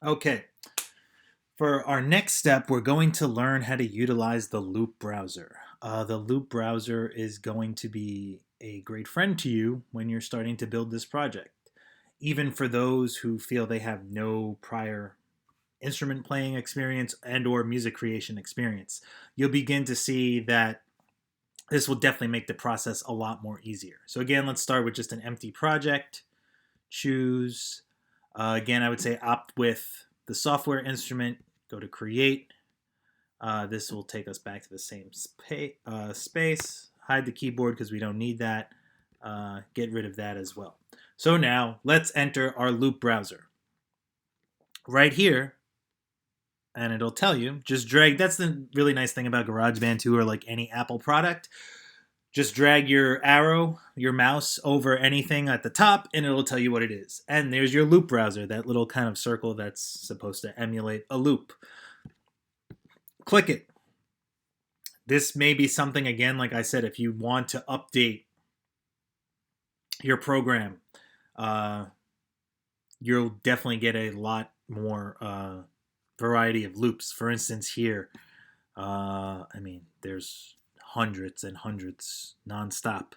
Okay, for our next step, we're going to learn how to utilize the loop browser. The loop browser is going to be a great friend to you when you're starting to build this project. Even for those who feel they have no prior instrument playing experience and or music creation experience, you'll begin to see that this will definitely make the process a lot more easier. So again, let's start with just an empty project. Choose. Again, I would say opt with the software instrument. Go to create. This will take us back to the same space. Hide the keyboard because we don't need that. Get rid of that as well. So now let's enter our loop browser. Right here, and it'll tell you, just drag. That's the really nice thing about GarageBand 2 or like any Apple product. Just drag your arrow, your mouse over anything at the top, and it'll tell you what it is. And there's your loop browser, that little kind of circle that's supposed to emulate a loop. Click it. This may be something, again, like I said, if you want to update your program, you'll definitely get a lot more variety of loops. For instance, here, there's hundreds and hundreds nonstop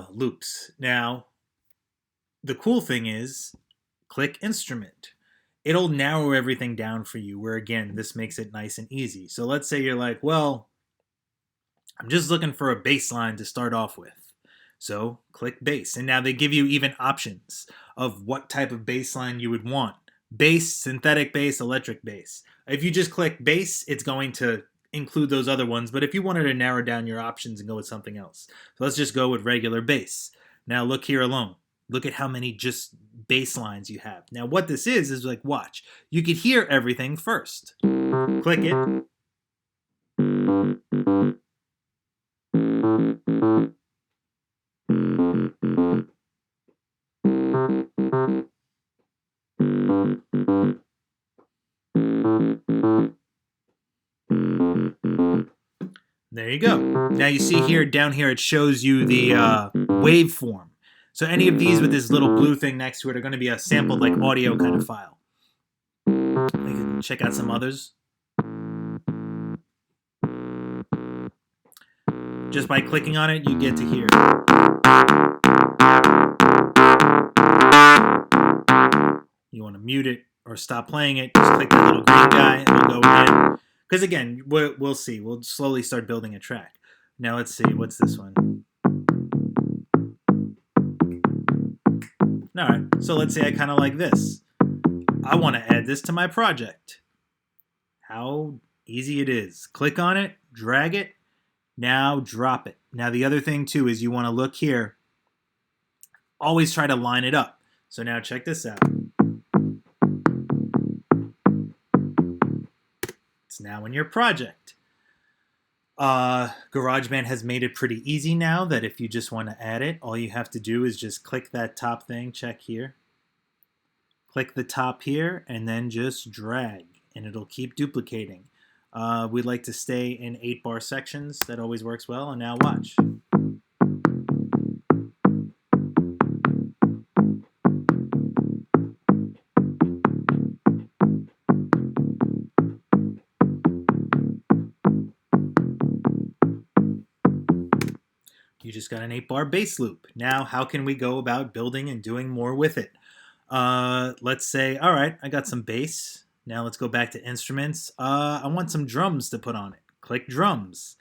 loops. Now, the cool thing is, click instrument. It'll narrow everything down for you, where again, this makes it nice and easy. So let's say you're like, well, I'm just looking for a bass line to start off with. So click bass. And now they give you even options of what type of bass line you would want. Bass, synthetic bass, electric bass. If you just click bass, it's going to include those other ones. But if you wanted to narrow down your options and go with something else. So let's just go with regular bass. Now look here alone. Look at how many just bass lines you have. Now what this is like, watch. You could hear everything first. Click it. There you go. Now you see here, down here, it shows you the waveform. So any of these with this little blue thing next to it are going to be a sampled like audio kind of file. You can check out some others. Just by clicking on it, you get to hear. You want to mute it or stop playing it, just click the little green guy and it'll go again. Because again, we'll see. We'll slowly start building a track. Now let's see. What's this one? All right. So let's say I kind of like this. I want to add this to my project. How easy it is. Click on it, drag it, now drop it. Now the other thing too is you want to look here. Always try to line it up. So now check this out. It's now in your project. GarageBand has made it pretty easy now that if you just want to add it, all you have to do is just click that top thing, check here. Click the top here and then just drag and it'll keep duplicating. We'd like to stay in 8-bar sections. That always works well. And now watch. You just got an 8-bar bass loop. Now, how can we go about building and doing more with it? Let's say, all right, I got some bass. Now let's go back to instruments. I want some drums to put on it. Click drums.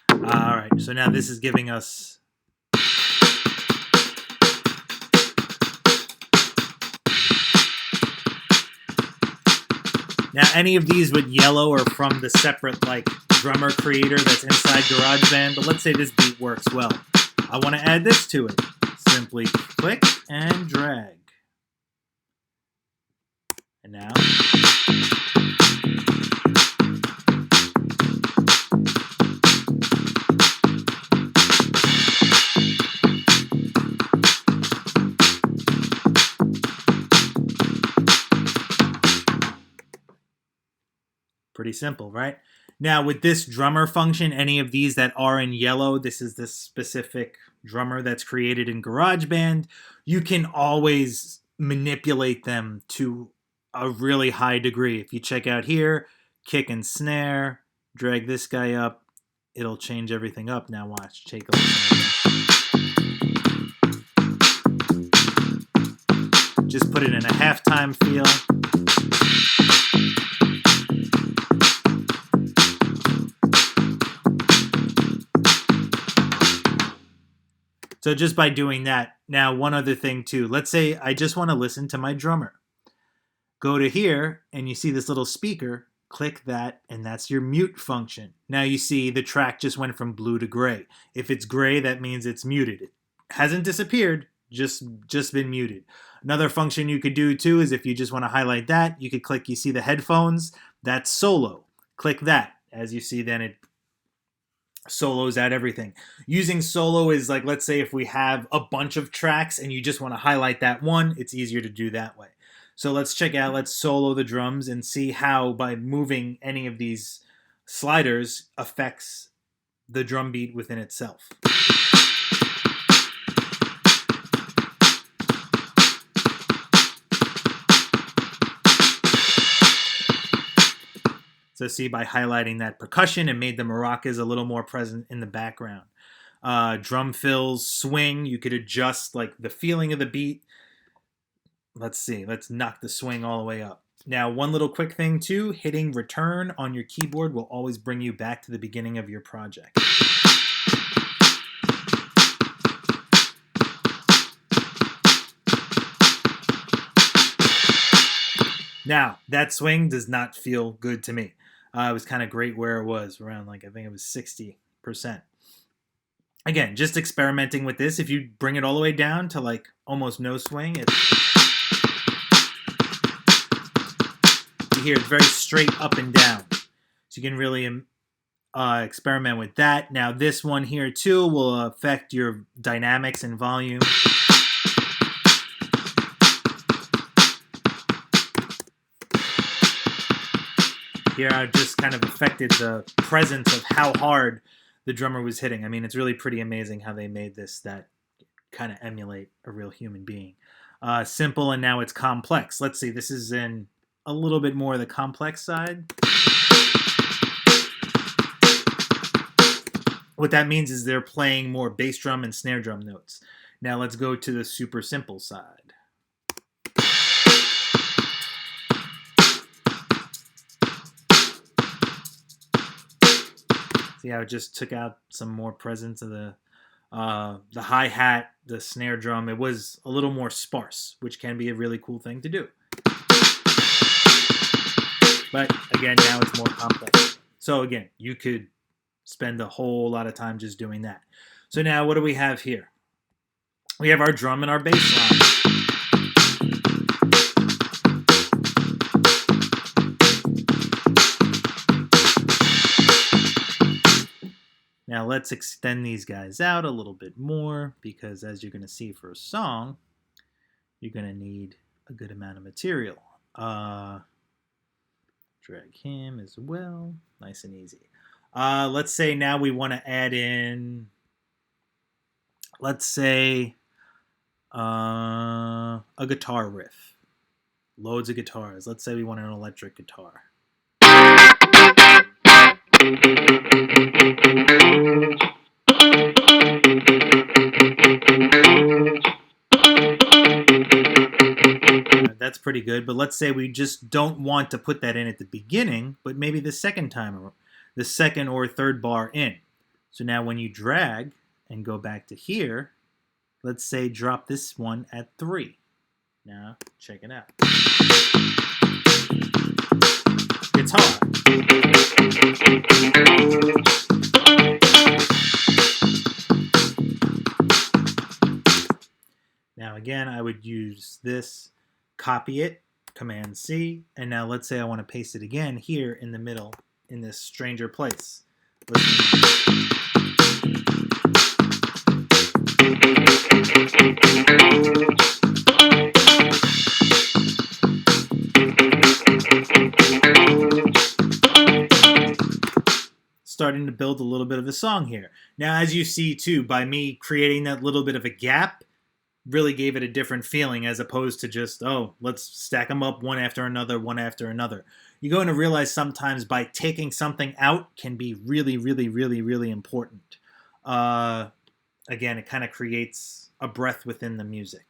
All right, so now this is giving us now, any of these with yellow are from the separate like drummer creator that's inside GarageBand, but let's say this beat works well. I want to add this to it. Simply click and drag. And now, pretty simple, right? Now with this drummer function, any of these that are in yellow, this is the specific drummer that's created in GarageBand. You can always manipulate them to a really high degree. If you check out here, kick and snare, drag this guy up, it'll change everything up. Now watch, take a listen. Just put it in a halftime feel. So just by doing that, now one other thing too. Let's say I just want to listen to my drummer. Go to here and you see this little speaker, click that, and that's your mute function. Now you see the track just went from blue to gray. If it's gray, that means it's muted. It hasn't disappeared, just been muted. Another function you could do too is if you just want to highlight that, you could click, you see the headphones, that's solo. Click that. As you see, then it solos out everything. Using solo is like, let's say if we have a bunch of tracks and you just want to highlight that one, it's easier to do that way. So let's check out, let's solo the drums and see how by moving any of these sliders affects the drum beat within itself. So see, by highlighting that percussion, it made the maracas a little more present in the background. Drum fills, swing, you could adjust like the feeling of the beat. Let's see, let's knock the swing all the way up. Now, one little quick thing too, hitting return on your keyboard will always bring you back to the beginning of your project. Now, that swing does not feel good to me. It was kind of great where it was, around like, I think it was 60%. Again, just experimenting with this. If you bring it all the way down to like almost no swing, you hear it's very straight up and down. So you can really experiment with that. Now this one here too will affect your dynamics and volume. Here I just kind of affected the presence of how hard the drummer was hitting. I mean, it's really pretty amazing how they made this that kind of emulate a real human being. Simple, and now it's complex. Let's see, this is in a little bit more of the complex side. What that means is they're playing more bass drum and snare drum notes. Now let's go to the super simple side. See how it just took out some more presence of the hi-hat, the snare drum. It was a little more sparse, which can be a really cool thing to do. But again, now it's more complex. So again, you could spend a whole lot of time just doing that. So now what do we have here? We have our drum and our bass line. Now let's extend these guys out a little bit more, because as you're going to see for a song, you're going to need a good amount of material. Drag him as well. Nice and easy. Let's say now we want to add in, let's say, a guitar riff. Loads of guitars. Let's say we want an electric guitar. That's pretty good, but let's say we just don't want to put that in at the beginning, but maybe the second time, or the second or third bar in. So now when you drag and go back to here, let's say drop this one at 3. Now check it out. It's hard. Now again, I would use this, copy it, Command C, and now let's say I want to paste it again here in the middle in this stranger place. starting to build a little bit of a song here. Now, as you see too, by me creating that little bit of a gap, really gave it a different feeling as opposed to just, oh, let's stack them up one after another, one after another. You're going to realize sometimes by taking something out can be really, really, really, really important. Again, it kind of creates a breath within the music.